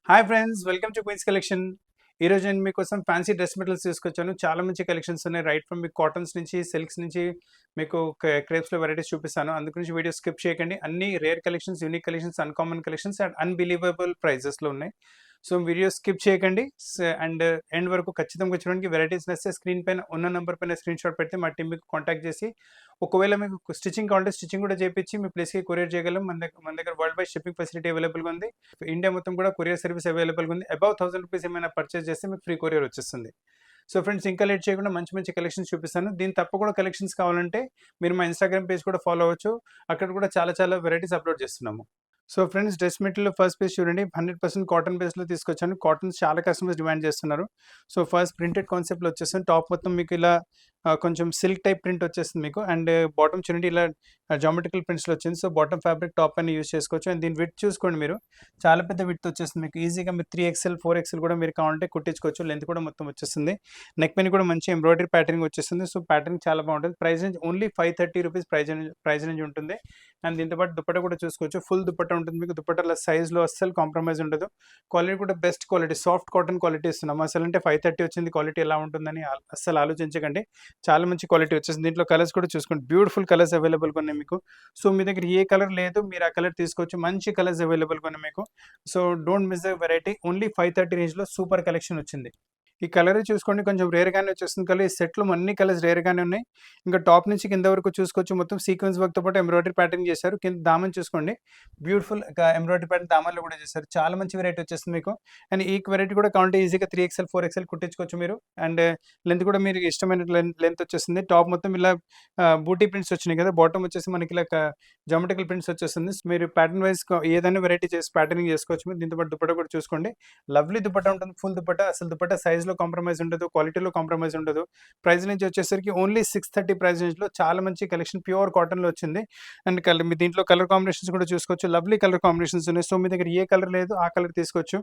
Hi friends, welcome to queens collection. ఈరోజు నేను మీకోసం ఫ్యాన్సీ డ్రెస్ మెటీరియల్స్ తీసుకొచ్చాను. చాలా మంచి కలెక్షన్స్ ఉన్నాయి. రైట్ ఫ్రమ్ మీకు కాటన్స్ నుంచి, సిల్క్స్ నుంచి మీకు క్రేప్స్‌లో వెరైటీస్ చూపిస్తాను. అందుకు నుంచి వీడియో స్కిప్ చేయకండి. అన్ని rare collections, unique collections, uncommon collections and unbelievable ప్రైజెస్‌లో ఉన్నాయి. సో వీడియో స్కిప్ చేయకండి. అండ్ ఎండ్ వరకు ఖచ్చితంగా చూడండి. వెరైటీస్ నచ్చితే స్క్రీన్ పైన ఉన్న నంబర్ పైన స్క్రీన్‌షాట్ పెడితే మా టీమ్ మీకు కాంటాక్ట్ చేసి ఒకవేళ మీకు స్టిచ్చింగ్ కావాలంటే స్టిచ్చింగ్ కూడా చేపించి మీ ప్లేస్‌కి కొరియర్ చేయగలం. మన దగ్గర వరల్డ్ వైడ్ షిప్పింగ్ ఫెసిలిటీ అవైలబుల్‌గా ఉంది. ఇండియా మొత్తం కూడా కొరియర్ సర్వీస్ అవైలబుల్‌గా ఉంది. అబౌవ్ ₹1000 ఏమైనా పర్చేస్ చేస్తే మీకు ఫ్రీ కొరియర్ వచ్చేస్తుంది. సో ఫ్రెండ్స్, ఇంకా లేట్ చేయకుండా మంచి మంచి కలెక్షన్స్ చూపిస్తాను. దీని తప్పకుండా కలెక్షన్స్ కావాలంటే మీరు మా ఇన్‌స్టాగ్రామ్ పేజ్ కూడా ఫాలో అవ్వచ్చు. అక్కడ కూడా చాలా చాలా వెరైటీస్ అప్‌లోడ్ చేస్తున్నాము. So friends, dress material first piece చూడండి. 100% కాటన్ బేస్‌లో తీసుకొచ్చాను. కాటన్స్ చాలా కస్టమర్స్ డిమాండ్ చేస్తున్నారు. సో ఫస్ట్ ప్రింటెడ్ కాన్సెప్ట్‌లో వచ్చేస్తుంది. టాప్ మొత్తం మీకు ఇలా కొంచెం సిల్క్ టైప్ ప్రింట్ వచ్చేస్తుంది మీకు. అండ్ బాటమ్ చూడండి ఇలా జామెట్రికల్ ప్రింట్స్‌లో వచ్చింది. సో బాటమ్ ఫ్యాబ్రిక్ టాప్ పైన యూజ్ చేసుకోవచ్చు. అండ్ దీని విడ్త్ చూసుకోండి మీరు. చాలా పెద్ద విడ్త్ వచ్చేస్తుంది మీకు. ఈజీగా మీరు 3XL, 4XL కూడా మీరు కావాలంటే కుట్టించుకోవచ్చు. లెంత్ కూడా మొత్తం వచ్చేస్తుంది. నెక్ పైన కూడా మంచి ఎంబ్రాయిడరీ ప్యాటర్నింగ్ వచ్చేస్తుంది. సో ప్యాటర్నింగ్ చాలా బాగుంటుంది. Price range only ₹530 price range ఉంటుంది. అండ్ దీంతో పాటు దుపట్టా కూడా చూసుకోవచ్చు. ఫుల్ దుపట్టా ఉంటుంది మీకు. దుపట్టాల సైజ్‌లో అస్సలు కాంప్రమైజ్ ఉండదు. క్వాలిటీ కూడా best quality, soft cotton quality ఇస్తున్నాము. అసలంటే 530 వచ్చింది, క్వాలిటీ ఎలా ఉంటుందని అస్సలు ఆలోచించకండి. చాలా మంచి క్వాలిటీ వచ్చేసింది. దీంట్లో కలర్స్ కూడా చూసుకోండి. బ్యూటిఫుల్ కలర్స్ అవైలబుల్‌గా ఉన్నాయి మీకు. సో మీ దగ్గర ఏ కలర్ లేదు, మీరు ఆ కలర్ తీసుకోవచ్చు. మంచి కలర్స్ అవైలబుల్‌గా ఉన్నాయి మీకు. So don't miss the variety. Only 530 రేంజ్‌లో సూపర్ కలెక్షన్ వచ్చింది. ఈ కలర్ చూసుకోండి, కొంచెం రేర్‌గానే వచ్చేస్తుంది కలర్. ఈ సెట్‌లో అన్ని కలర్స్ రేర్‌గానే ఉన్నాయి. ఇంకా టాప్ నుంచి కింద వరకు చూసుకోవచ్చు. మొత్తం సీక్వెన్స్ వర్క్‌తో పాటు ఎంబ్రాయిడరీ ప్యాటర్న్ చేశారు. కింద దామన్ చూసుకోండి. బ్యూటిఫుల్ ఎంబ్రాయిడరీ ప్యాటర్న్ దామన్‌లో కూడా చేశారు. చాలా మంచి వెరైటీ వచ్చేస్తుంది మీకు. అండ్ ఈ వెరైటీ కూడా కావాలంటే ఈజీగా 3XL, 4XL కుట్టించుకోవచ్చు మీరు. అండ్ లెంత్ కూడా మీరు ఇష్టమైన లెంత్ వచ్చేస్తుంది. టాప్ మొత్తం ఇలా బూటీ ప్రింట్స్ వచ్చినాయి కదా. బాటమ్ వచ్చేసి మనకి ఇలా జామెట్రికల్ ప్రింట్స్ వచ్చేస్తుంది. మీరు ప్యాటర్న్ వైస్ ఏదైనా వెరైటీ చేసి ప్యాటర్నింగ్ చేసుకోవచ్చు మీరు. దీంతో పాటు దుపట్టా కూడా చూసుకోండి. లవ్లీ దుపట్టా ఉంటుంది. ఫుల్ దుపట్టా. అసలు దుపట్టా సైజ్‌లో కాంప్రమైజ్ ఉండదు. క్వాలిటీలో కాంప్రమైజ్ ఉండదు. ప్రైస్ రేంజ్ వచ్చేసరికి ఓన్లీ 630 ప్రైస్ రేంజ్‌లో చాలా మంచి కలెక్షన్ ప్యూర్ కాటన్‌లో వచ్చింది. అండ్ మీ దీంట్లో కలర్ కాంబినేషన్స్ కూడా చూసుకోవచ్చు. లవ్లీ కలర్ కాంబినేషన్స్ ఉన్నాయి. సో మీ దగ్గర ఏ కలర్ లేదు ఆ కలర్ తీసుకోవచ్చు.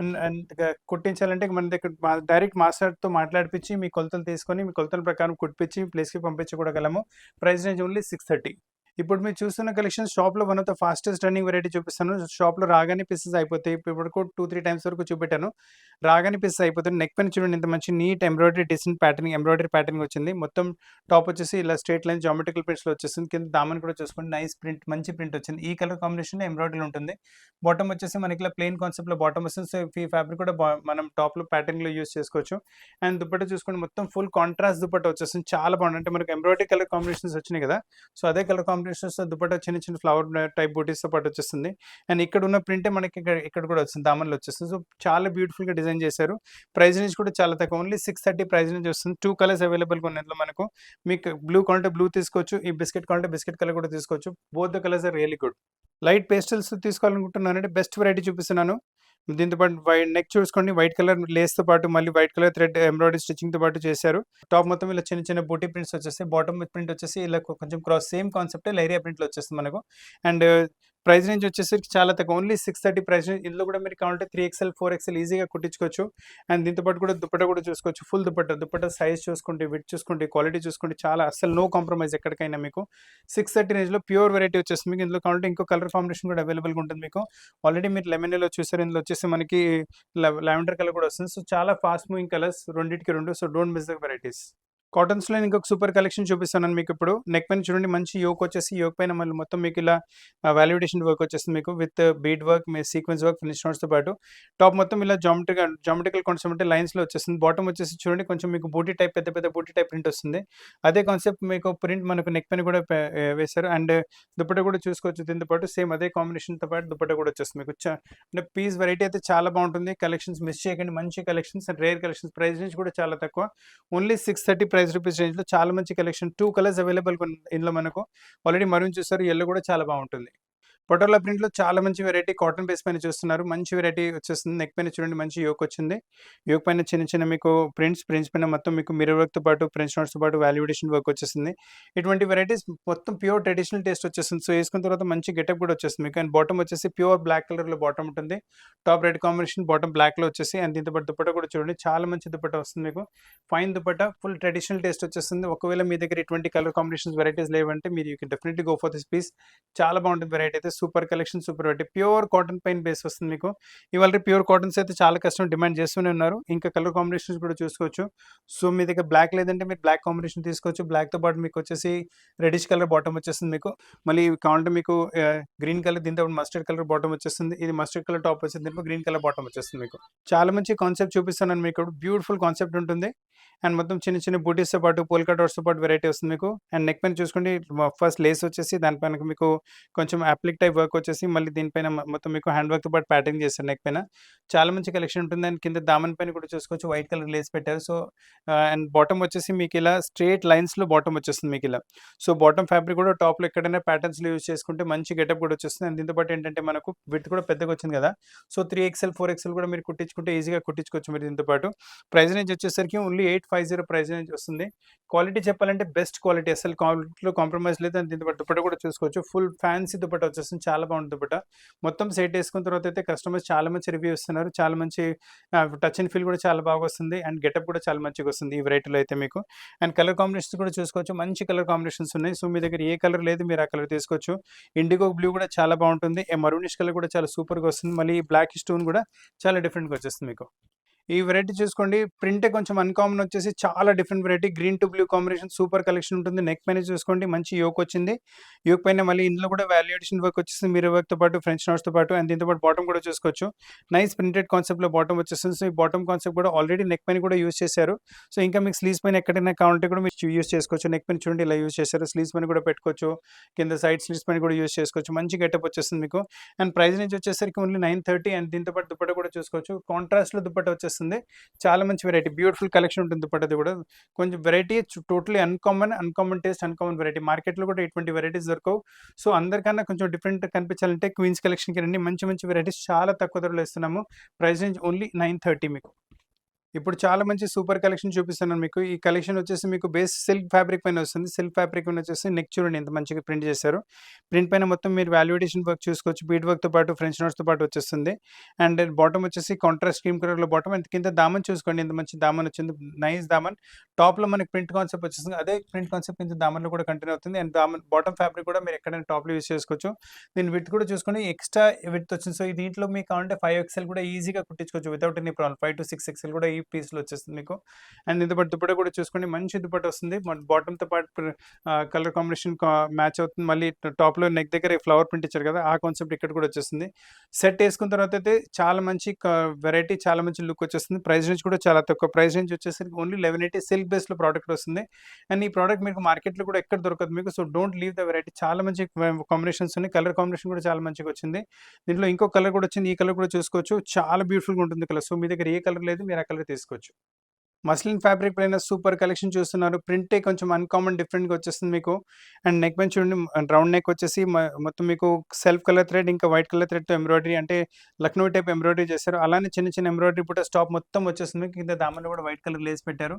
అండ్ అండ్ కుట్టించాలంటే మన దగ్గర డైరెక్ట్ మాస్టర్‌తో మాట్లాడిపించి మీ కొలతలు తీసుకొని మీ కొలతల ప్రకారం కుట్టించి ప్లేస్‌కి పంపించగలము. Price range only 630. ఇప్పుడు మీరు చూస్తున్న కలెక్షన్ షాప్‌లో one of the fastest running variety చూపిస్తాను. షాప్‌లో రాగానే పీసెస్ అయిపోతాయి. ఇప్పటివరకు 2, 3 టైమ్స్ వరకు చూపెట్టాను. రాగానే పీసెస్ అయిపోతాయి. నెక్ పైన చూడండి ఇంత మంచి neat embroidery design patterning, embroidery patterning వచ్చింది. మొత్తం టాప్ వచ్చేసి ఇలా స్ట్రెయిట్ లైన్ జామెట్రికల్ ప్రింట్స్‌లో వచ్చేసింది. కింద దామన్ కూడా చూసుకోండి. నైస్ ప్రింట్, మంచి ప్రింట్ వచ్చింది. ఈ కలర్ కాంబినేషన్‌లో ఎంబ్రాయిడరీ ఉంటుంది. బాటమ్ వచ్చేసి మనకి ఇలా ప్లెయిన్ కాన్సెప్ట్‌లో బాటమ్ వస్తుంది. సో ఈ ఫ్యాబ్రిక్ కూడా మనం టాప్‌లో ప్యాటర్న్‌లో యూజ్ చేసుకోవచ్చు. అండ్ దుపట్టా చూసుకోండి, మొత్తం ఫుల్ కాంట్రాస్ట్ దుపట్టా వచ్చేసింది. చాలా బాగుంది. అంటే మనకి ఎంబ్రాయిడరీ కలర్ కాంబినేషన్స్ వచ్చినాయి కదా. సో అదే కలర్ కాంబినేషన్స్‌తో దుపట్టా చిన్న చిన్న ఫ్లవర్ టైప్ బూటీస్‌తో పాటు వచ్చేస్తుంది. అండ్ ఇక్కడ ఉన్న ప్రింటే మనకి ఇక్కడ కూడా వస్తుంది. దామన్‌లో వచ్చేస్తుంది. సో చాలా బ్యూటిఫుల్‌గా డిజైన్ చేశారు. ప్రైస్ రేంజ్ కూడా చాలా తక్కువ. ఓన్లీ 630 ప్రైస్ రేంజ్ వస్తుంది. 2 కలర్స్ అవైలబుల్‌గా ఉన్నాయి ఇందులో మనకు. మీకు బ్లూ కావాలంటే బ్లూ తీసుకోవచ్చు. ఈ బిస్కెట్ కావాలంటే బిస్కెట్ కలర్ కూడా తీసుకోవచ్చు. Both the colours are really good. Light pastels తీసుకోవాలనుకుంటున్నానంటే బెస్ట్ వెరైటీ చూపిస్తున్నాను. దీంతో పాటు నెక్ చూసుకోండి. వైట్ కలర్ లేస్‌తో పాటు మళ్ళీ వైట్ కలర్ థ్రెడ్ ఎంబ్రాయిడరీ స్టిచ్చింగ్‌తో పాటు చేశారు. టాప్ మొత్తం ఇలా చిన్న చిన్న బూటీ ప్రింట్స్ వచ్చేస్తాయి. బాటమ్ ప్రింట్ వచ్చేసి ఇలా కొంచెం క్రాస్ సేమ్ కాన్సెప్టే లైరియా ప్రింట్‌లో వచ్చేస్తుంది మనకు. అండ్ ప్రైస్ రేంజ్ వచ్చేసరికి చాలా తక్కువ. Only 630 price range. ఇందులో కూడా మీరు కావాలంటే 3XL, 4XL ఈజీగా కుట్టించుకోవచ్చు. అండ్ దీంతో పాటు కూడా దుపట్టా కూడా చూసుకోవచ్చు. ఫుల్ దుపట్టా. దుపట్టా సైజ్ చూసుకోండి, విడ్త్ చూసుకోండి, క్వాలిటీ చూసుకోండి. చాలా అస్సలు నో కాంప్రమైజ్ ఎక్కడికైనా మీకు. 630 రేంజ్‌లో ప్యూర్ వెరైటీ వచ్చేస్తుంది మీకు. ఇందులో కావాలంటే ఇంకో కలర్ కాంబినేషన్ కూడా అవైలబుల్‌గా ఉంటుంది మీకు. ఆల్రెడీ మీరు లెమన్ యెల్లో చూసారు. ఇందులో వచ్చేసి మనకి లావెండర్ కలర్ కూడా వస్తుంది. సో చాలా ఫాస్ట్ మూవింగ్ కలర్స్ రెండిటికి రెండు. So don't miss the varieties. కాటన్స్‌లో ఇంకొక సూపర్ కలెక్షన్ చూపిస్తున్నాను మీకిప్పుడు. నెక్ పైన చూడండి మంచి యోక్ వచ్చేసి యోక్ పైన మళ్ళీ మొత్తం మీకు ఇలా వాల్యుడేషన్ వర్క్ వచ్చేస్తుంది మీకు. విత్ బీడ్ వర్క్, మీ సీక్వెన్స్ వర్క్, ఫినిష్ నోట్స్‌తో పాటు. టాప్ మొత్తం ఇలా జామెట్రికల్ కాన్సెప్ట్ అంటే లైన్స్‌లో వచ్చేస్తుంది. బాటమ్ వచ్చేసి చూడండి కొంచెం మీకు బూటీ టైప్, పెద్ద పెద్ద బూటీ టైప్ ప్రింట్ వస్తుంది. అదే కాన్సెప్ట్ మీకు ప్రింట్ మనకు నెక్ పైన కూడా వేశారు. అండ్ దుపట్టా కూడా చూసుకోవచ్చు. దీంతో పాటు సేమ్ అదే కాంబినేషన్‌తో పాటు దుపట్టా కూడా వచ్చేస్తుంది మీకు. అంటే పీస్ వెరైటీ అయితే చాలా బాగుంటుంది. కలెక్షన్స్ మిస్ చేయకండి. మంచి collections and rare collections. Price range కూడా చాలా తక్కువ. ఓన్లీ 630 ప్రైస్ రూపీస్ రేంజ్‌లో చాలా మంచి కలెక్షన్. 2 కలర్స్ అవైలబుల్‌గా ఉంది ఇందులో మనకు. ఆల్రెడీ మెరూన్ చూసారు. యెల్లో కూడా చాలా బాగుంటుంది. పటోలా ప్రింట్‌లో చాలా మంచి వెరైటీ కాటన్ బేస్ పైన చూస్తున్నారు. మంచి వెరైటీ వచ్చేస్తుంది. నెక్ పైన చూడండి మంచి యోక్ వచ్చింది. యోక్ పైన చిన్న చిన్న మీకు ప్రింట్స్ పైన మొత్తం మీకు మిర్రర్ వర్క్‌తో పాటు ఫ్రెంచ్ నోట్స్‌తో పాటు వాల్యుడేషన్ వర్క్ వచ్చేసింది. ఇటువంటి వెరైటీస్ మొత్తం ప్యూర్ ట్రెడిషనల్ టేస్ట్ వచ్చేస్తుంది. సో ఏసుకున్న తర్వాత మంచి గెటప్ కూడా వచ్చేస్తుంది మీకు. అండ్ బాటమ్ వచ్చేసి ప్యూర్ బ్లాక్ కలర్‌లో బాటమ్ ఉంటుంది. టాప్ రెడ్ కాంబినేషన్, బాటమ్ బ్లాక్‌లో వచ్చేసి అండ్ దీంతో పాటు దుపట్టా కూడా చూడండి చాలా మంచి దుపట్టా వస్తుంది మీకు. Fine dupatta, full traditional taste వచ్చేస్తుంది. ఒకవేళ మీ దగ్గర ఇటువంటి కలర్ కాంబినేషన్స్ వెరైటీస్ లేవంటే మీరు you can definitely go for this piece. చాలా బాగుంటుంది వెరైటీ అయితే. Super collection, super variety. Pure cotton పైన బేస్ వస్తుంది మీకు. ఇవాళ ప్యూర్ కాటన్స్ అయితే చాలా కస్టమర్ డిమాండ్ చేస్తూనే ఉన్నారు. ఇంకా కలర్ కాంబినేషన్స్ కూడా చూసుకోవచ్చు. సో మీ దగ్గర బ్లాక్ లేదంటే మీరు బ్లాక్ కాంబినేషన్ తీసుకోవచ్చు. బ్లాక్‌తో పాటు మీకొచ్చేసి రెడ్డిష్ కలర్ బాటమ్ వచ్చేస్తుంది మీకు. మళ్ళీ కావాలంటే మీకు గ్రీన్ కలర్ దీంతో మస్టర్డ్ కలర్ బాటమ్ వచ్చేస్తుంది. ఇది మస్టర్డ్ కలర్ టాప్ వచ్చేసి దీంట్లో గ్రీన్ కలర్ బాటమ్ వచ్చేస్తుంది మీకు. చాలా మంచి కాన్సెప్ట్ చూపిస్తున్నాను మీకు. బ్యూటిఫుల్ కాన్సెప్ట్ ఉంటుంది. అండ్ మొత్తం చిన్న చిన్న బూటీస్‌తో పాటు పోల్కా డాట్స్‌తో పాటు వెరైటీ వస్తుంది మీకు. అండ్ నెక్ పైన చూసుకోండి ఫస్ట్ లేస్ వచ్చేసి దానిపైన మీకు కొంచెం అప్లిక్ టైప్ వర్క్ వచ్చేసి మళ్ళీ దీనిపైన మొత్తం మీకు హ్యాండ్ వర్క్‌తో పాటు ప్యాటర్న్ చేశారు నెక్ పైన. చాలా మంచి కలెక్షన్ ఉంటుంది. అండ్ కింద దామన్ పైన కూడా చూసుకోవచ్చు వైట్ కలర్ లేస్ పెట్టారు. సో అండ్ బాటమ్ వచ్చేసి మీకు ఇలా స్ట్రెయిట్ లైన్స్‌లో బాటమ్ వచ్చేస్తుంది మీకు ఇలా. సో బాటమ్ ఫ్యాబ్రిక్ కూడా టాప్‌లో ఎక్కడైనా ప్యాటర్న్స్‌లో యూజ్ చేసుకుంటే మంచి గెటప్ కూడా వచ్చేస్తుంది. అండ్ దీంతో పాటు ఏంటంటే మనకు విడ్త్ కూడా పెద్దగా వచ్చింది కదా! సో 3XL, 4XL కూడా మీరు కుట్టించుకుంటే ఈజీగా కుట్టించుకోవచ్చు మీరు దీంతో పాటు. ప్రైస్ రేంజ్ వచ్చేసరికి ఓన్లీ 850 ప్రైస్ రేంజ్ వస్తుంది. క్వాలిటీ చెప్పాలంటే బెస్ట్ క్వాలిటీ, అసలు క్వాలిటీలో కాంప్రమైజ్ లేదు. అండ్ దీంతో పాటు దుపట్టా కూడా చూసుకోవచ్చు. ఫుల్ ఫ్యాన్సీ దుపట్టా వచ్చేస్తుంది. చాలా బాగుంటుంది దుపట్టా. మొత్తం సెట్ వేసుకున్న తర్వాత అయితే కస్టమర్స్ చాలా మంచి రివ్యూ ఇస్తున్నారు. చాలా మంచి టచ్ అండ్ ఫీల్ కూడా చాలా బాగా వస్తుంది. అండ్ గెటప్ కూడా చాలా మంచిగా వస్తుంది ఈ వెరైటీలో అయితే మీకు. అండ్ కలర్ కాంబినేషన్స్ కూడా చూసుకోవచ్చు. మంచి కలర్ కాంబినేషన్స్ ఉన్నాయి. సో మీ దగ్గర ఏ కలర్ లేదు మీరు ఆ కలర్ తీసుకోవచ్చు. ఇండిగో బ్లూ కూడా చాలా బాగుంటుంది. మరూనిష్ కలర్ కూడా చాలా సూపర్గా వస్తుంది. మళ్ళీ బ్లాక్ స్టోన్ కూడా చాలా డిఫరెంట్గా వచ్చేస్తుంది మీకు. ఈ వెరైటీ చూసుకోండి. ప్రింటే కొంచెం అన్‌కామన్ వచ్చేసి చాలా different variety. Green to blue combination super collection ఉంటుంది. నెక్ పైన చూసుకోండి మంచి యోక్ వచ్చింది. యోక్ పైన మళ్ళీ ఇందులో కూడా వాల్యుయేషన్ వర్క్ వచ్చేసింది. మిర్రర్ వర్క్‌తో పాటు ఫ్రెంచ్ నాట్స్‌తో పాటు అండ్ దీంతో పాటు బాటమ్ కూడా చూసుకోవచ్చు. నైస్ ప్రింటెడ్ కాన్సెప్ట్‌లో బాటమ్ వచ్చేస్తుంది. సో ఈ బాటమ్ కాన్సెప్ట్ కూడా ఆల్రెడీ నెక్ పైన కూడా యూజ్ చేశారు. సో ఇంకా మీకు స్లీవ్స్ పైన ఎక్కడైనా కావాలంటే కూడా మీరు యూజ్ చేసుకోవచ్చు. నెక్ పైన చూడండి ఇలా యూజ్ చేశారు. స్లీవ్స్ పైన కూడా పెట్టుకోవచ్చు. కింద సైడ్ స్లీవ్స్ పైన కూడా యూజ్ చేసుకోవచ్చు. మంచి గెటప్ వచ్చేస్తుంది మీకు. అండ్ ప్రైస్ రేంజ్ వచ్చేసరికి ఓన్లీ 930 అండ్ దీంతో పాటు దుపట్టా కూడా చూసుకోవచ్చు. కాంట్రాస్ట్‌లో దుపట్టా వచ్చేస్తుంది. చాలా మంచి వెరైటీ. బ్యూటిఫుల్ కలెక్షన్ ఉంటుంది దుపట్టాది కూడా. కొంచెం variety totally uncommon taste, uncommon variety. మార్కెట్‌లో కూడా ఇటువంటి వెరైటీస్ దొరకవు. సో అందరికన్నా కొంచెం డిఫరెంట్ కనిపించాలంటే క్వీన్స్ కలెక్షన్‌కి రండి. మంచి మంచి వెరైటీస్ చాలా తక్కువ ధరలో ఇస్తున్నాము. ప్రైస్ రేంజ్ ఓన్లీ 930 మీకు. ఇప్పుడు చాలా మంచి సూపర్ కలెక్షన్ చూపిస్తున్నాను మీకు. ఈ కలెక్షన్ వచ్చేసి మీకు బేస్ సిల్క్ ఫ్యాబ్రిక్ పైన వస్తుంది. సిల్క్ ఫ్యాబ్రిక్ పైన వచ్చేసి నెక్ చూడండి ఎంత మంచిగా ప్రింట్ చేశారు. ప్రింట్ పైన మొత్తం మీరు వాల్యుయేషన్ వర్క్ చూసుకోవచ్చు. బీడ్ వర్క్‌తో పాటు ఫ్రెంచ్ నోట్స్‌తో పాటు వచ్చేస్తుంది. అండ్ బాటమ్ వచ్చేసి కాంట్రాస్ట్ క్రీమ్ కలర్‌లో బాటమ్ అండ్ కింద దామన్ చూసుకోండి ఎంత మంచి దామన్ వచ్చింది. నైస్ దామన్. టాప్‌లో మనకి ప్రింట్ కాన్సెప్ట్ వచ్చేస్తుంది. అదే ప్రింట్ కాన్సెప్ట్ కింద దామన్‌లో కూడా కంటిన్యూ అవుతుంది. అండ్ దామన్ బాటమ్ ఫ్యాబ్రిక్ కూడా మీరు ఎక్కడైనా టాప్‌లో యూజ్ చేసుకోవచ్చు. దీని విడ్త్ కూడా చూసుకొని ఎక్స్ట్రా విడ్త్ వచ్చింది. సో దీంట్లో మీకు కావాలంటే 5XL కూడా ఈజీగా కుట్టించుకోవచ్చు వితౌట్ ఎనీ ప్రాబ్లమ్. 5-6XL కూడా ఈ పీస్‌లో వచ్చేస్తుంది మీకు. అండ్ దీంతో పాటు దుపట్టా కూడా చూసుకోండి మంచి దుపట్టా వస్తుంది. బాటమ్‌తో పాటు కలర్ కాంబినేషన్ మ్యాచ్ అవుతుంది. మళ్ళీ టాప్‌లో నెక్ దగ్గర ఫ్లవర్ ప్రింట్ ఇచ్చారు కదా! ఆ కాన్సెప్ట్ ఇక్కడ కూడా వచ్చేస్తుంది. సెట్ వేసుకున్న తర్వాత అయితే చాలా మంచి వెరైటీ, చాలా మంచి లుక్ వచ్చేస్తుంది. ప్రైస్ రేంజ్ కూడా చాలా తక్కువ. ప్రైస్ రేంజ్ వచ్చేసరికి ఓన్లీ 1180 సిల్క్ బేస్‌లో ప్రోడక్ట్ వస్తుంది. అండ్ ఈ ప్రోడక్ట్ మీకు మార్కెట్‌లో కూడా ఎక్కడ దొరకదు మీకు. So don't leave the variety. చాలా మంచి కాంబినేషన్స్ ఉన్నాయి. కలర్ కాంబినేషన్ కూడా చాలా మంచిగా వచ్చింది. దీంట్లో ఇంకో కలర్ కూడా వచ్చింది. ఈ కలర్ కూడా చూసుకోవచ్చు. చాలా బ్యూటిఫుల్‌గా ఉంటుంది కలర్. సో మీ దగ్గర ఏ కలర్ లేదు మీరు ఆ కలర్ తీసుకోవచ్చు. మస్లిన్ ఫ్యాబ్రిక్ పైన సూపర్ కలెక్షన్ చూస్తున్నారు. ప్రింటే కొంచెం అన్‌కామన్ డిఫరెంట్‌గా వచ్చేస్తుంది మీకు. అండ్ నెక్ పైన చూడండి రౌండ్ నెక్ వచ్చేసి మొత్తం మీకు సెల్ఫ్ కలర్ థ్రెడ్ ఇంకా వైట్ కలర్ థ్రెడ్‌తో ఎంబ్రాయిడరీ అంటే లక్నో టైప్ ఎంబ్రాయిడరీ చేశారు. అలానే చిన్న చిన్న ఎంబ్రాయిడరీ బుటాస్ టాప్ మొత్తం వచ్చేస్తుంది మీకు. కింద దామన్‌లో కూడా వైట్ కలర్ లేస్ పెట్టారు.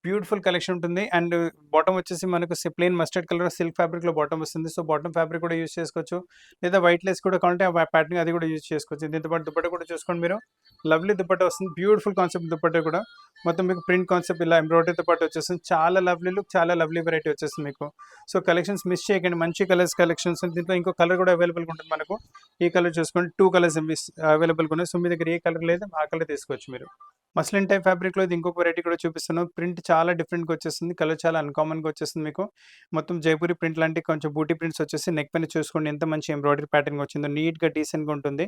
బ్యూటిఫుల్ కలెక్షన్ ఉంటుంది. అండ్ బాటమ్ వచ్చేసి మనకు ప్లెయిన్ మస్టర్డ్ కలర్ సిల్క్ ఫ్యాబ్రిక్‌లో బాటమ్ వస్తుంది. సో బాటమ్ ఫ్యాబ్రిక్ కూడా యూజ్ చేసుకోవచ్చు. లేదా వైట్ లేస్ కూడా కావాలంటే ఆ ప్యాటర్న్ అది కూడా యూజ్ చేసుకోవచ్చు. దీంతో పాటు దుపట్టా కూడా చూసుకోండి మీరు. లవ్లీ దుపట్టా వస్తుంది. బ్యూటిఫుల్ కాన్సెప్ట్ దుపట్టా కూడా. మొత్తం మీకు ప్రింట్ కాన్సెప్ట్ ఇలా ఎంబ్రాయిడరీతో పాటు వచ్చేస్తుంది. చాలా లవ్లీ లుక్, చాలా లవ్లీ వెరైటీ వచ్చేస్తుంది మీకు. సో కలెక్షన్స్ మిస్ చేయకండి. మంచి కలర్స్ కలెక్షన్స్. దీంట్లో ఇంకో కలర్ కూడా అవైలబుల్‌గా ఉంటుంది మనకు. ఈ కలర్ చూసుకోండి 2 కలర్స్ అవైలబుల్‌గా ఉన్నాయి. సో మీ దగ్గర ఏ కలర్ లేదు ఆ కలర్ తీసుకోవచ్చు మీరు. మస్లిన్ టైప్ ఫ్యాబ్రిక్‌లో ఇది ఇంకొక వెరైటీ కూడా చూపిస్తున్నాను. ప్రింట్ చాలా డిఫరెంట్‌గా వచ్చేస్తుంది. కలర్ చాలా అన్‌కామన్‌గా వచ్చేస్తుంది మీకు. మొత్తం జైపూరి ప్రింట్ లాంటి కొంచెం బూటీ ప్రింట్స్ వచ్చేసి నెక్ పైన చూసుకోండి ఎంత మంచి ఎంబ్రాయిడరీ ప్యాటర్న్ వచ్చిందో. నీట్‌గా డీసెంట్‌గా ఉంటుంది.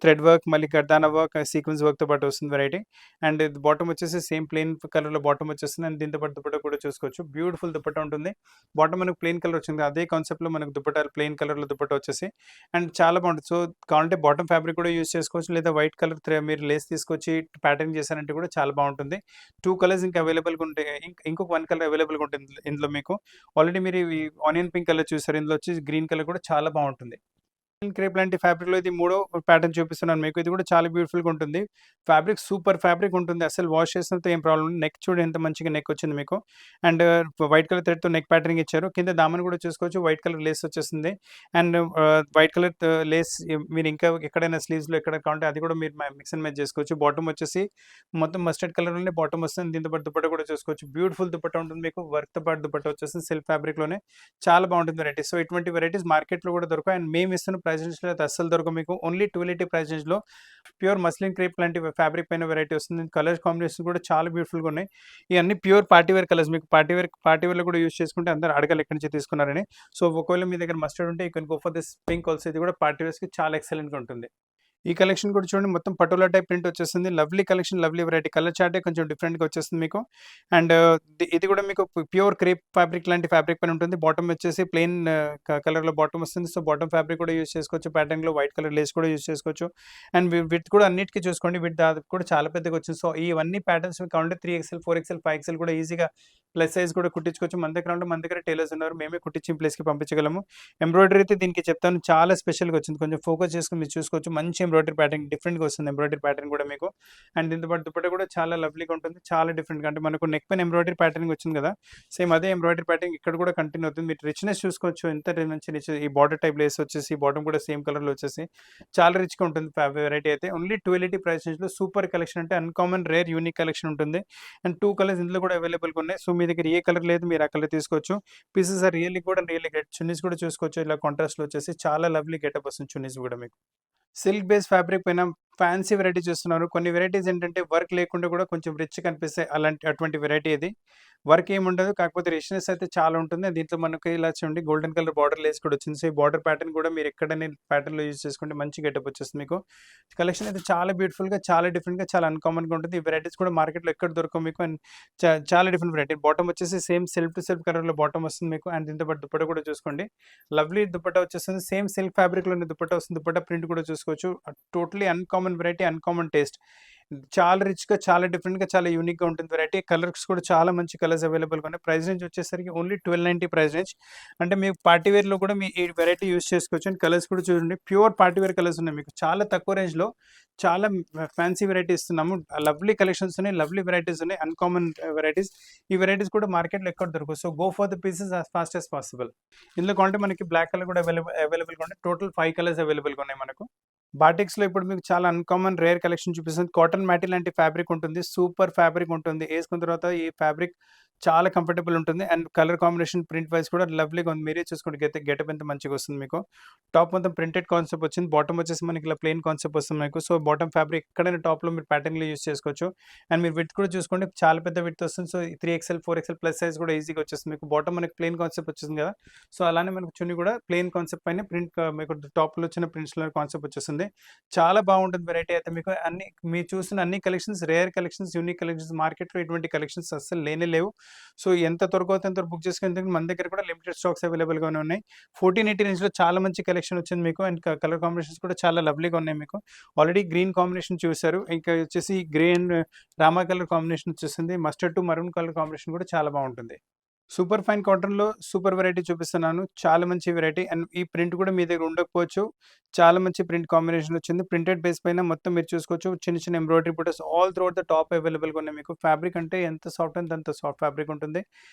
థ్రెడ్ వర్క్ మళ్ళీ గర్దానా వర్క్, సీక్వెన్స్ వర్క్‌తో పాటు వస్తుంది వెరైటీ. అండ్ బాటమ్ వచ్చేసి సేమ్ ప్లెయిన్ కలర్‌లో బాటమ్ వచ్చేస్తుంది. అండ్ దీంతో పాటు దుపట్టా కూడా చూసుకోవచ్చు. బ్యూటిఫుల్ దుపట్టా ఉంటుంది. బాటమ్ మనకు ప్లెయిన్ కలర్ వచ్చింది. అదే కాన్సెప్ట్‌లో మనకు దుపట్టా ప్లెయిన్ కలర్‌లో దుపట్టా వచ్చేసి అండ్ చాలా బాగుంటుంది. సో కావాలంటే బాటమ్ ఫ్యాబ్రిక్ కూడా యూజ్ చేసుకోవచ్చు. లేదా వైట్ కలర్ మీరు లేస్ తీసుకొచ్చి ప్యాటర్న్ చేశారంటే కూడా చాలా బాగుంటుంది. 2 కలర్స్ ఇంకా అవైలబుల్‌గా ఉంటాయి. ఇంకొక 1 కలర్ అవైలబుల్‌గా ఉంటుంది ఇందులో మీకు. ఆల్రెడీ మీరు ఈ ఆనియన్ పింక్ కలర్ చూసారు. ఇందులో వచ్చేసి గ్రీన్ కలర్ కూడా చాలా బాగుంటుంది. క్రేప్ లాంటి ఫ్యాబ్రిక్‌లో ఇది మూడో ప్యాటర్న్ చూపిస్తున్నాను మీకు. ఇది కూడా చాలా బ్యూటిఫుల్‌గా ఉంటుంది. ఫ్యాబ్రిక్ సూపర్ ఫ్యాబ్రిక్ ఉంటుంది. అసలు వాష్ చేసినంత ఏం ప్రాబ్లమ్ ఉండదు. నెక్ చూడండి ఎంత మంచిగా నెక్ వచ్చింది మీకు. అండ్ వైట్ కలర్ థ్రెడ్‌తో నెక్ ప్యాటర్నింగ్ ఇచ్చారు. కింద దామన్ కూడా చూసుకోవచ్చు. వైట్ కలర్ లేస్ వచ్చేస్తుంది. అండ్ వైట్ కలర్ లేస్ మీరు ఇంకా ఎక్కడైనా స్లీవ్స్‌లో ఎక్కడ కావాలంటే అది కూడా మీరు మిక్స్ అండ్ మ్యాచ్ చేసుకోవచ్చు. బాటమ్ వచ్చేసి మొత్తం మస్టర్డ్ కలర్‌లోనే బాటమ్ వస్తుంది. దీంతో పాటు దుపట్టా కూడా చూసుకోవచ్చు. బ్యూటిఫుల్ దుపట్టా ఉంటుంది మీకు. వర్క్‌తో పాటు దుపట్టా వచ్చేస్తుంది. సిల్క్ ఫ్యాబ్రిక్‌లోనే చాలా బాగుంటుంది వెరైటీ. సో ఇటువంటి వెరైటీస్ మార్కెట్‌లో కూడా దొరకవు. అండ్ మేము ఇస్తున్న ప్రైస్ రేంజ్లో అయితే అస్సలు దొరకవు మీకు. ఓన్లీ 1280 ప్రైస్ రేంజ్లో ప్యూర్ మస్లిన్ క్రేప్ లాంటి ఫ్యాబ్రిక్ పైన వెరైటీ వస్తుంది. కలర్ కాంబినేషన్ కూడా చాలా బ్యూటిఫుల్గా ఉన్నాయి. ఇవన్నీ ప్యూర్ పార్టీ వేర్ కలర్స్. మీకు పార్టీ వేర్లో కూడా యూస్ చేసుకుంటే అందరూ అడగాలి ఎక్కడి నుంచి తీసుకున్నారని. సో ఒకవేళ మీ దగ్గర మస్టర్డ్ ఉంటే you can go for this pink also. ఇది కూడా పార్టీ వేర్స్కి చాలా ఎక్సలెంట్గా ఉంటుంది. ఈ కలెక్షన్ కూడా చూడండి, మొత్తం పటోలా టైప్ ప్రింట్ వచ్చేస్తుంది. Lovely collection, lovely variety. Colour చార్టే కొంచెం డిఫరెంట్గా వచ్చేస్తుంది మీకు. అండ్ ఇది కూడా మీకు ప్యూర్ క్రేప్ ఫ్యాబ్రిక్ లాంటి ఫ్యాబ్రిక్ పైన ఉంటుంది. బాటమ్ వచ్చేసి ప్లెయిన్ కలర్లో బాటమ్ వస్తుంది. సో బాటమ్ ఫ్యాబ్రిక్ కూడా యూస్ చేసుకోవచ్చు. ప్యాటర్న్లో వైట్ కలర్ లేస్ కూడా యూస్ చేసుకోవచ్చు. అండ్ విత్ కూడా అన్నిటికీ చూసుకోండి, విత్ దాదాపు కూడా చాలా పెద్దగా వచ్చింది. సో ఇవన్నీ ప్యాటర్న్స్ కావాలంటే 3XL 4XL 5XL కూడా ఈజీగా ప్లస్ సైజ్ కూడా కుట్టించుకోవచ్చు. మన దగ్గర ఉంటే మన దగ్గర టైలర్స్ ఉన్నారు, మేమే కుట్టించి ప్లేస్కి పంపించగలము. ఎంబ్రాయిడరీ అయితే దీనికి చెప్తాను చాలా స్పెషల్గా వచ్చింది. కొంచెం ఫోకస్ చేసుకుని మీరు చూసుకోవచ్చు. మంచి ఎంబ్రాయిడరీ ప్యాటర్న్, డిఫరెంట్గా వస్తుంది ఎంబ్రాయిడరీ ప్యాటర్న్ కూడా మీకు. అండ్ దీంతో పాటు దుపట్టా కూడా చాలా లవ్లీగా ఉంటుంది, చాలా డిఫరెంట్గా. అంటే మనకు నెక్ పైన ఎంబ్రాయిడరీ ప్యాటర్న్ వచ్చింది కదా, సేమ్ అదే ఎంబ్రాయిడరీ ప్యాటర్న్ ఇక్కడ కూడా కంటిన్యూ అవుతుంది. మీరు రిచ్నెస్ చూసుకోవచ్చు, ఎంత మంచి రిచ్. ఈ బార్డర్ టైప్ లేస్ వచ్చేసి బాటమ్ కూడా సేమ్ కలర్లో వచ్చేసి చాలా రిచ్గా ఉంటుంది వెరైటీ అయితే. ఓన్లీ 1280 ప్రైస్ రేంజ్లో సూపర్ కలెక్షన్, అంటే అన్కామన్ రేర్ యూనిక్ కలెక్షన్ ఉంటుంది. అండ్ 2 కలర్స్ ఇందులో కూడా అవైలబుల్గా ఉన్నాయి. సో మీ దగ్గర ఏ కలర్ లేదు మీరు ఆ కలర్ తీసుకోవచ్చు. పీసెస్ ఆర్ రియల్లీ కూడా రియల్లీ గ్రేట్. చున్నీస్ కూడా చూసుకోవచ్చు, ఇలా కాంట్రాస్ట్లో వచ్చేసి చాలా లవ్లీ గెటప్ వస్తుంది చున్నీస్ కూడా మీకు. సిల్క్ బేస్ ఫ్యాబ్రిక్ పైన ఫ్యాన్సీ వెరైటీ చూస్తున్నారు. కొన్ని వెరైటీస్ ఏంటంటే వర్క్ లేకుండా కూడా కొంచెం రిచ్ కనిపిస్తాయి. అటువంటి వెరైటీ ఇది. వర్క్ ఏముండదు, కాకపోతే రిచ్నెస్ అయితే చాలా ఉంటుంది. దీంట్లో మనకి ఇలా చూడండి గోల్డెన్ కలర్ బార్డర్ లేస్ కూడా వచ్చింది. సో ఈ బార్డర్ ప్యాటర్న్ కూడా మీరు ఎక్కడనే ప్యాటర్న్లో యూజ్ చేసుకుంటే మంచి గెటప్ వచ్చేస్తుంది మీకు. కలెక్షన్ అయితే చాలా బ్యూటిఫుల్గా, చాలా డిఫరెంట్గా, చాలా అన్కామన్గా ఉంటుంది. ఈ వెరైటీస్ కూడా మార్కెట్లో ఎక్కడ దొరకవు మీకు. అండ్ చాలా డిఫరెంట్ వెరైటీ. బాటమ్ వచ్చేసి సేమ్ సెల్ఫ్ టు సెల్ఫ్ కలర్లో బాటమ్ వస్తుంది మీకు. అండ్ దీంతో పాటు దుపట్టా కూడా చూసుకోండి, లవ్లీ దుపట్టా వచ్చేస్తుంది. సేమ్ సిల్క్ ఫ్యాబ్రిక్లోని దుపట్టా వస్తుంది. దుపట్టా ప్రింట్ కూడా చూసుకోవచ్చు. Totally uncommon variety, uncommon taste. చాలా రిచ్గా, చాలా డిఫరెంట్గా, చాలా యూనిక్గా ఉంటుంది వెరైటీ. కలర్స్ కూడా చాలా మంచి కలర్స్ అవైలబుల్గా ఉన్నాయి. ప్రైస్ రేంజ్ వచ్చేసరికి ఓన్లీ 1290 ప్రైస్ రేంజ్. అంటే మీకు పార్టీ వేర్లో కూడా మీ ఈ వెరైటీ యూస్ చేసుకోవచ్చు. అండ్ కలర్స్ కూడా చూడండి, ప్యూర్ పార్టీ వేర్ కలర్స్ ఉన్నాయి మీకు. చాలా తక్కువ రేంజ్లో చాలా ఫ్యాన్సీ వెరైటీ ఇస్తున్నాము. లవ్లీ కలెక్షన్స్ ఉన్నాయి, లవ్లీ వెరైటీస్ ఉన్నాయి, అన్కామన్ వెరైటీస్. ఈ వెరైటీస్ కూడా మార్కెట్లో ఎక్కడ దొరకవు. So go for the pieces as fast as possible. ఇందులో కావాలంటే మనకి బ్లాక్ కలర్ కూడా అవైలబుల్గా ఉన్నాయి. టోటల్ 5 కలర్స్ అవైలబుల్గా ఉన్నాయి మనకు. బాటిక్స్లో ఇప్పుడు మీకు చాలా అన్కామన్ రేర్ కలెక్షన్ చూపిస్తుంది. కాటన్ మ్యాటీ లాంటి ఫ్యాబ్రిక్ ఉంటుంది, సూపర్ ఫ్యాబ్రిక్ ఉంటుంది. వేసుకున్న తర్వాత ఈ ఫ్యాబ్రిక్ చాలా కంఫర్టబుల్ ఉంటుంది. And colour combination print wise కూడా లవ్లీగా ఉంది. మీరే చూసుకోండి గెటప్ ఎంత మంచిగా వస్తుంది మీకు. టాప్ మొత్తం ప్రింటెడ్ కాన్సెప్ట్ వచ్చింది. బాటమ్ వచ్చేసి మనకి ఇలా ప్లెయిన్ కాన్సెప్ట్ వస్తుంది మీకు. సో బాటమ్ ఫ్యాబ్రిక్ ఎక్కడైనా టాప్లో మీరు ప్యాటర్న్లో యూస్ చేసుకోవచ్చు. అండ్ మీరు విత్ కూడా చూసుకోండి, చాలా పెద్ద విత్ వస్తుంది. So 3XL 4XL plus size కూడా ఈజీగా వచ్చేస్తుంది మీకు. బాటమ్ మనకి ప్లెయిన్ కాన్సెప్ట్ వచ్చింది కదా, సో అలానే మనకు చున్నీ కూడా ప్లెయిన్ కాన్సెప్ట్ పైన ప్రింట్ మీకు టాప్లో వచ్చిన ప్రింట్స్లో కాన్సెప్ట్ వచ్చేస్తుంది. చాలా బాగుంటుంది వెరైటీ అయితే మీకు. అన్ని మీరు చూసిన అన్ని collections rare collections, unique collections. మార్కెట్లో ఇటువంటి కలెక్షన్స్ అస్సలు లేనే లేవు. సో ఎంత త్వరగా అంత బుక్ చేసుకుని, మన దగ్గర కూడా లిమిటెడ్ స్టాక్స్ అవైలబుల్గానే ఉన్నాయి. 1480 రేంజ్లో చాలా మంచి కలెక్షన్ వచ్చింది మీకు. అండ్ కలర్ కాంబినేషన్స్ కూడా చాలా లవ్లీగా ఉన్నాయి మీకు. ఆల్రెడీ గ్రీన్ కాంబినేషన్ చూశారు, ఇంకా వచ్చేసి గ్రే అండ్ రామా కలర్ కాంబినేషన్ వచ్చేసింది. Mustard to maroon colour combination కూడా చాలా బాగుంటుంది. సూపర్ ఫైన్ కాటన్లో సూపర్ వెరైటీ చూపిస్తున్నాను, చాలా మంచి వెరైటీ. అండ్ ఈ ప్రింట్ కూడా మీ దగ్గర ఉండకపోవచ్చు, చాలా మంచి ప్రింట్ కాంబినేషన్ వచ్చింది. ప్రింటెడ్ బేస్ పైన మొత్తం మీరు చూసుకోవచ్చు, చిన్న చిన్న ఎంబ్రాయిడరీ బుటస్ ఆల్ త్రూఅవుట్ ద టాప్ అవైలబుల్గా ఉన్నాయి మీకు. ఫ్యాబ్రిక్ అంటే ఎంత సాఫ్ట్ అంటే అంత సాఫ్ట్ ఫ్యాబ్రిక్ ఉంటుంది.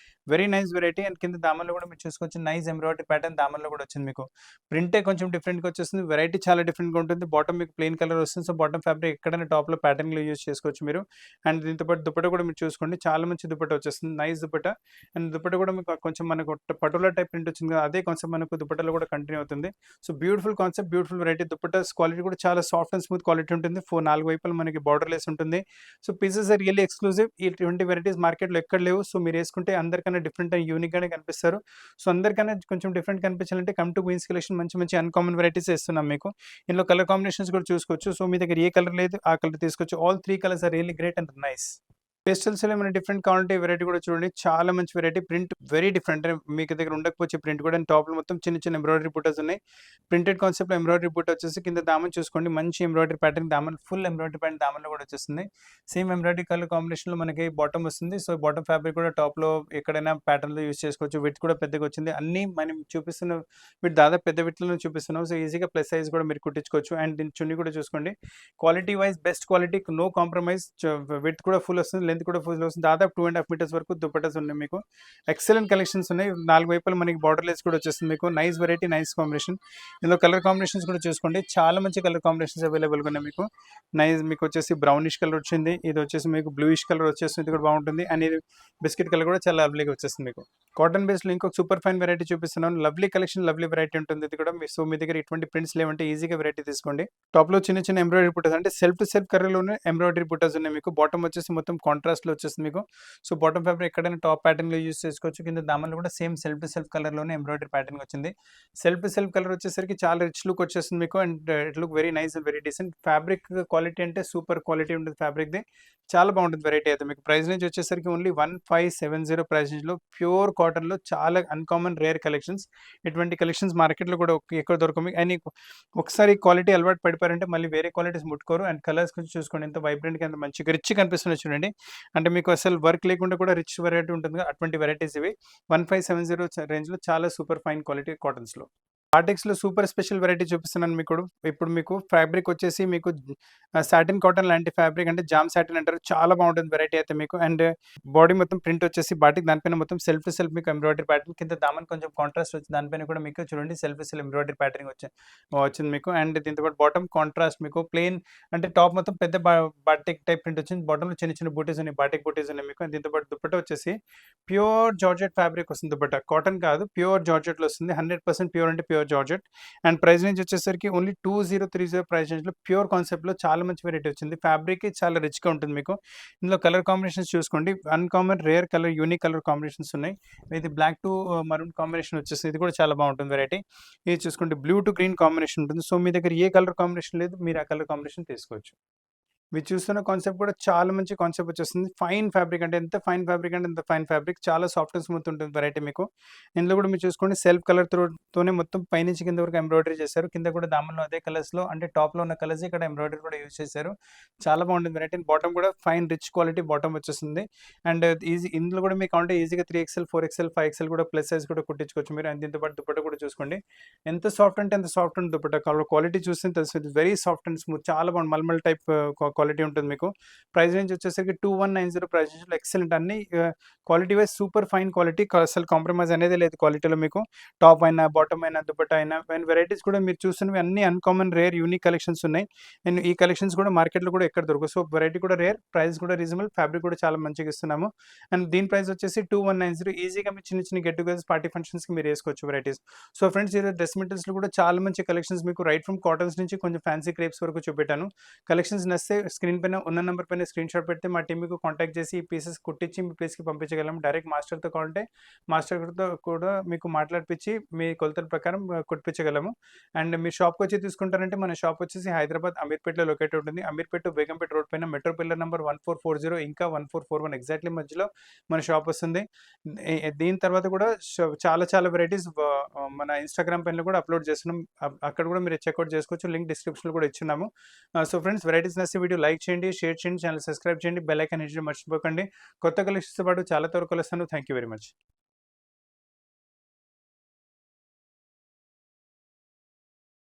Very nice variety. అండ్ కింద దామన్లో కూడా మీరు చూసుకోవచ్చు, నైస్ ఎంబ్రాయిడరీ ప్యాటర్న్ దామన్లో కూడా వచ్చింది మీకు. ప్రింటే కొంచెం డిఫరెంట్గా వచ్చేస్తుంది. వెరైటీ చాలా డిఫరెంట్గా ఉంటుంది. బాటమ్ మీకు ప్లెయిన్ కలర్ వస్తుంది. సో బాటమ్ ఫ్యాబ్రిక్ ఎక్కడైనా టాప్లో ప్యాటర్న్లో యూస్ చేసుకోవచ్చు మీరు. అండ్ దీంతో పాటు దుపట్టా కూడా మీరు చూసుకోండి, చాలా మంచి దుపట్టా వచ్చేస్తుంది, నైస్ దుపట్టా. అండ్ దుపట్టా కూడా మీకు కొంచెం మనకు పటోలా టైప్ ప్రింట్ వచ్చింది కదా, అదే కాన్సెప్ట్ మనకు దుపట్టాలో కూడా కంటిన్యూ అవుతుంది. So beautiful concept, beautiful variety. Dupattas quality కూడా చాలా సాఫ్ట్ అండ్ స్మూత్ క్వాలిటీ ఉంటుంది. 4 వైపులు మనకి బార్డర్ లెస్ ఉంటుంది. So pieces are really exclusive. ఇటువంటి వెరైటీస్ మార్కెట్లో ఎక్కడ లేవు. సో మీరు వేసుకుంటే అందరికన్నా డిఫరెంట్ అండ్ యూనిక్గానే కనిపిస్తారు. సో అందరికన్నా కొంచెం డిఫరెంట్ కనిపించాలంటే కమ్ టు క్వీన్స్ కలెక్షన్. మంచి మంచి అన్కామన్ వెరైటీస్ వేస్తున్నాం మీకు. ఇందులో కలర్ కాంబినేషన్స్ కూడా చూసుకోవచ్చు. సో మీ దగ్గర ఏ కలర్ లేదు ఆ కలర్ తీసుకోవచ్చు. All 3 colours are really great and nice. పేస్టల్స్లో ఏమైనా డిఫరెంట్ కావాలంటే వెరైటీ కూడా చూడండి, చాలా మంచి వెరైటీ. ప్రింట్ వెరీ డిఫరెంట్, మీకు దగ్గర ఉండకపోతే ప్రింట్ కూడా. టాప్లో మొత్తం చిన్న చిన్న ఎంబ్రాయిడరీ బుటస్ ఉన్నాయి. ప్రింటెడ్ కాన్సెప్ట్లో ఎంబ్రాయిడరీ బుట్ట వచ్చేసి కింద దామన్ చూసుకోండి, మంచి ఎంబ్రాయిడరీ ప్యాటర్న్ దామన్, ఫుల్ ఎంబ్రాయిడరీ ప్యాటర్న్ దామన్లో కూడా వచ్చేస్తుంది. సేమ్ ఎంబ్రాయిడరీ కలర్ కాంబినేషన్లో మనకి బాటమ్ వస్తుంది. సో బాటమ్ ఫ్యాబ్రిక్ కూడా టాప్లో ఎక్కడైనా ప్యాటర్న్లో యూస్ చేసుకోవచ్చు. విత్ కూడా పెద్దగా వచ్చింది. అన్నీ మనం చూపిస్తున్న వీటి దాదాపు పెద్ద విట్లో చూపిస్తున్నాం. సో ఈజీగా ప్లస్ సైజ్ కూడా మీరు కుట్టించుకోవచ్చు. అండ్ దీని చున్నీ కూడా చూసుకోండి, quality wise best quality, no compromise. Width కూడా ఫుల్ వస్తుంది, లెంత్ కూడా ఫుల్ వస్తుంది. దాదాపు 2.5 మీటర్స్ వరకు దుపట్టాస్ ఉన్నాయి మీకు. ఎక్సలెంట్ కలెక్షన్స్ ఉన్నాయి. 4 వైపులా మనకి బార్డర్ లెస్ కూడా వచ్చేస్తుంది మీకు. Nice variety, nice combination. ఇందులో కలర్ కాంబినేషన్స్ కూడా చూసుకోండి. చాలా మంచి కలర్ కాంబినేషన్స్ అవైలబుల్‌గా ఉన్నాయి మీకు. నైస్ మీకు వచ్చేసి బ్రౌనిష్ కలర్ వచ్చింది. ఇది వచ్చేసి మీకు బ్లూయిష్ కలర్ వచ్చేస్తుంది. ఇది కూడా బాగుంటుంది. అండ్ ఇది బిస్కెట్ కలర్ కూడా చాలా లవ్లీగా వచ్చేస్తుంది మీకు. కాటన్ బేస్‌లో ఇంకొక సూపర్ ఫైన్ వెరైటీ చూపిస్తున్నాను. లవ్లీ కలెక్షన్, లవ్లీ వెరైటీ ఉంటుంది ఇది కూడా. మీ దగ్గర ఇటువంటి ప్రింట్స్ లేవంటే ఈజీగా వెరైటీ తీసుకోండి. టాప్‌లో చిన్న చిన్న ఎంబ్రాయిడరీ బుట్టాస్ అంటే సెల్ఫ్ టు సెల్ఫ్ కర్రీలోనే ఎంబ్రాయిడరీ బుట్టాస్ ఉన్నాయి మీకు. బాటమ్ వచ్చేసి మొత్తం కాంట్రాస్ట్‌లో వచ్చేస్తుంది మీకు. సో, బాటమ్ ఫ్యాబ్రిక్ ఎక్కడైనా టాప్ ప్యాటర్న్‌లో యూజ్ చేసుకోవచ్చు. కింద దామన్‌లో కూడా సేమ్ సెల్ఫ్ టు సెల్ఫ్ కలర్‌లోనే ఎంబ్రాయిడరీ ప్యాటర్న్ వచ్చింది. సెల్ఫ్ టు సెల్ఫ్ కలర్ వచ్చేసరికి చాలా రిచ్ లుక్ వచ్చేస్తుంది మీకు. And it look very nice and very decent. Fabric quality అంటే సూపర్ క్వాలిటీ ఉంటుంది ఫ్యాబ్రిక్‌ది. చాలా బాగుంటుంది వెరైటీ అయితే మీకు. ప్రైస్ రేంజ్ వచ్చేసరికి ఓన్లీ 1570 ప్రైస్ రేంజ్‌లో ప్యూర్ కాటన్‌లో చాలా అన్‌కామన్ రేర్ కలెక్షన్స్. ఇటువంటి కలెక్షన్స్ మార్కెట్‌లో కూడా ఎక్కువ దొరకవు మీకు. అండ్ ఒకసారి క్వాలిటీ అలవాటు పడిపోయారంటే మళ్ళీ వేరే క్వాలిటీస్ ముట్టుకోరు. అండ్ కలర్స్ కొంచెం చూసుకోండి, ఎంత వైబ్రెంట్‌గా, ఎంత మంచిగా రిచ్ కనిపిస్తున్నాయి చూడండి. అంటే మీకు అసలు వర్క్ లేకుండా కూడా రిచ్ వెరైటీ ఉంటుంది కదా, అటువంటి వెరైటీస్ ఇవి. 1570 రేంజ్‌లో చాలా సూపర్ ఫైన్ క్వాలిటీ కాటన్స్‌లో. బాటిక్స్‌లో సూపర్ స్పెషల్ వెరైటీ చూపిస్తున్నాను మీకు. ఇప్పుడు మీకు ఫ్యాబ్రిక్ వచ్చేసి మీకు సాటిన్ కాటన్ లాంటి ఫ్యాబ్రిక్, అంటే జామ్ సాటిన్ అంటారు. చాలా బాగుంటుంది వెరైటీ అయితే మీకు. అండ్ బాడీ మొత్తం ప్రింట్ వచ్చేసి బాటిక్, దానిపైన మొత్తం సెల్ఫ్ టు సెల్ఫ్ మీకు ఎంబ్రాయిడరీ ప్యాటర్న్. కింద దామన్ కొంచెం కాంట్రాస్ట్ వచ్చి దానిపైన కూడా మీకు చూడండి self to self embroidery pattern వచ్చింది మీకు. అండ్ దీంతో పాటు బాటమ్ కాంట్రాస్ట్ మీకు ప్లెయిన్, అంటే టాప్ మొత్తం పెద్ద బాటిక్ టైప్ ప్రింట్ వచ్చింది. బాటంలో చిన్న చిన్న బూటీస్ ఉన్నాయి, బాటిక్ బూటీస్ ఉన్నాయి మీకు. దీంతో పాటు దుపట్టా వచ్చేసి ప్యూర్ జార్జెట్ ఫ్యాబ్రిక్ వస్తుంది. దుపట్టా కాటన్ కాదు, ప్యూర్ జార్జెట్లో వస్తుంది. 100% ప్యూర్ అంటే pure georgette. And price range వచ్చేసరికి ఓన్లీ 2030 ప్రైస్ రేంజ్‌లో ప్యూర్ కాన్సెప్ట్‌లో చాలా మంచి వెరైటీ వచ్చింది. ఫ్యాబ్రిక్ చాలా రిచ్‌గా ఉంటుంది మీకు. ఇందులో కలర్ కాంబినేషన్స్ చూసుకోండి. Uncommon rare colour, unique colour combinations ఉన్నాయి. ఇది బ్లాక్ టు మరూన్ కాంబినేషన్ వచ్చేసి ఇది కూడా చాలా బాగుంటుంది వెరైటీ. ఇది చూసుకోండి, బ్లూ టు గ్రీన్ కాంబినేషన్ ఉంటుంది. సో, మీ దగ్గర ఏ కలర్ కాంబినేషన్ లేదు, మీరు ఆ కలర్ కాంబినేషన్ తీసుకోవచ్చు. మీరు చూస్తున్న కాన్సెప్ట్ కూడా చాలా మంచి కాన్సెప్ట్ వచ్చేస్తుంది. ఫైన్ ఫ్యాబ్రిక్ అంటే ఎంత ఫైన్ ఫ్యాబ్రిక్ అంటే అంత ఫైన్ ఫ్యాబ్రిక్. చాలా సాఫ్ట్ అండ్ స్మూత్ ఉంటుంది వెరైటీ మీకు. ఇందులో కూడా మీరు చూసుకోండి, సెల్ఫ్ కలర్ తోనే మొత్తం పైనుంచి కింద వరకు ఎంబ్రాయిడరీ చేశారు. కింద కూడా దామన్‌లో అదే కలర్స్‌లో, అంటే టాప్‌లో ఉన్న కలర్స్ ఇక్కడ ఎంబ్రాయిడరీ కూడా యూజ్ చేశారు. చాలా బాగుంటుంది వెరైటీ. బాటమ్ కూడా ఫైన్ రిచ్ క్వాలిటీ బాటమ్ వచ్చేస్తుంది. అండ్ ఇందులో కూడా మీకు కావాలంటే ఈజీగా 3XL, 4XL, 5XL కూడా ప్లస్ సైజ్ కూడా కుట్టించుకోవచ్చు మీరు. అండ్ దీంతో పాటు దుపట్టా కూడా చూసుకోండి, ఎంత సాఫ్ట్ అంటే అంత సాఫ్ట్ ఉంటుంది దుపట్టా. క్వాలిటీ చూస్తే తెలుస్తుంది, వెరీ సాఫ్ట్ అండ్ స్మూత్. చాలా బాగుంది, మల్మల్ టైప్ క్వాలిటీ ఉంటుంది మీకు. ప్రైస్ రేంజ్ వచ్చేసరికి 2190 ప్రైస్ రేంజ్‌లో ఎక్సలెంట్. అన్ని quality wise super fine quality. అసలు కాంప్రమైజ్ అనేది లేదు క్వాలిటీలో మీకు. టాప్ అయినా, బాటమ్ అయినా, దుపట్టా అయినా. అండ్ వెరైటీస్ కూడా మీరు చూస్తున్నవి అన్ని అన్‌కామన్ రేర్ యూనిక్ కలెక్షన్స్ ఉన్నాయి. అండ్ ఈ కలెక్షన్స్ కూడా మార్కెట్‌లో కూడా ఎక్కడ దొరకవు. సో, వెరైటీ కూడా రేర్, ప్రైస్ కూడా రీజనబుల్, ఫ్యాబ్రిక్ కూడా చాలా మంచిగా ఇస్తున్నాము. అండ్ దీని ప్రైస్ వచ్చేసి 2190. ఈజీగా మీరు చిన్న చిన్న గెట్ టుగెదర్స్, పార్టీ ఫంక్షన్స్‌కి మీరు వేసుకోవచ్చు వెరైటీస్. సో, ఫ్రెండ్స్, ఈరోజు డ్రెస్ మెటీరియల్స్‌లో కూడా చాలా మంచి కలెక్షన్స్ మీకు రైట్ ఫ్రమ్ కాటన్స్ నుంచి కొంచెం ఫ్యాన్సీ క్రేప్స్ వరకు చూపెట్టాను. కలెక్షన్స్ నచ్చితే స్క్రీన్ పైన ఉన్న నంబర్ పైన స్క్రీన్‌షాట్ పెడితే మా టీమ్ మీకు కాంటాక్ట్ చేసి ఈ పీసెస్ కుట్టించి మీ ప్లేస్‌కి పంపించగలం. డైరెక్ట్ మాస్టర్‌తో కావాలంటే మాస్టర్‌తో కూడా మీకు మాట్లాడిపిచ్చి మీ కొలతల ప్రకారం కుట్టించగలము. అండ్ మీరు షాప్‌కి వచ్చి తీసుకుంటారంటే మన షాప్ వచ్చేసి హైదరాబాద్ అమీర్పేటలో లొకేట్ ఉంటుంది. అమీర్పేట టు బేగంపేట రోడ్ పైన మెట్రో పిల్లర్ నంబర్ 1440 ఇంకా 1441 ఎగ్జాక్ట్‌లీ మధ్యలో మన షాప్ వస్తుంది. దీని తర్వాత కూడా చాలా చాలా వెరైటీస్ మన ఇన్‌స్టాగ్రామ్ పైన కూడా అప్‌లోడ్ చేస్తున్నాం. అక్కడ కూడా మీరు చెక్‌ఔట్ చేసుకోవచ్చు. లింక్ డిస్క్రిప్షన్‌లో కూడా ఇచ్చున్నాము. సో, ఫ్రెండ్స్, వెరైటీస్ నచ్చితే వీడియో లైక్ చేయండి, షేర్ చేయండి, ఛానల్ సబ్స్క్రైబ్ చేయండి, బెల్ ఐకాన్ హిట్ చేయడం మర్చిపోకండి. కొత్త కలెక్షన్స్‌తో పాటు చాలా త్వరగా కలుస్తాను. Thank you very much.